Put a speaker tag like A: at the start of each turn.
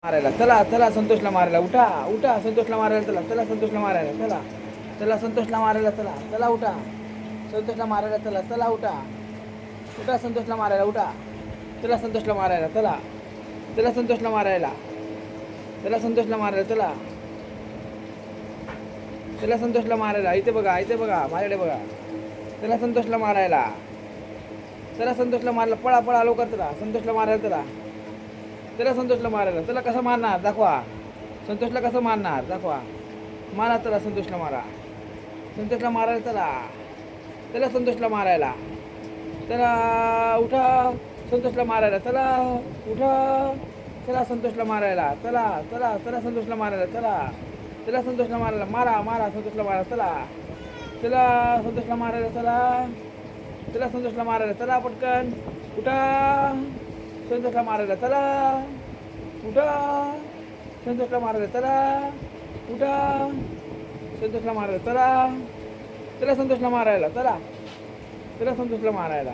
A: मारायला चला चला संतोषला मारायला उठा उठा संतोषला मारायला चला चला संतोषला मारायला चला चला संतोषला मारायला चला चला उठा संतोषला मारायला चला चला उठा उठा संतोषला मारायला उठा चला संतोषला मारायला चला चला संतोषला मारायला चला संतोषला मारायला चला चला संतोषला मारायला इथे बघा माझ्याकडे बघा चला संतोषला मारायला चला संतोषला मारायला पळा पळा लवकर चला संतोषला मारायला चला चला संतोषला मारायला चला कसं मारणार दाखवा संतोषला कसं मारणार दाखवा मारा चला संतोषला मारा संतोषला मारायला चला चला संतोषला मारायला चला उठा संतोषला मारायला चला उठा चला संतोषला मारायला चला चला चला संतोषला मारायला चला चला संतोषला मारायला मारा मारा संतोषला मारायला चला चला संतोषला मारायला चला चला संतोषला मारायला चला पटकन उठा संतोषला मारायला चला उठा संतोषला मारायला चला उठा संतोषला मारायला चला चला संतोषला मारायला चला चला संतोषला मारायला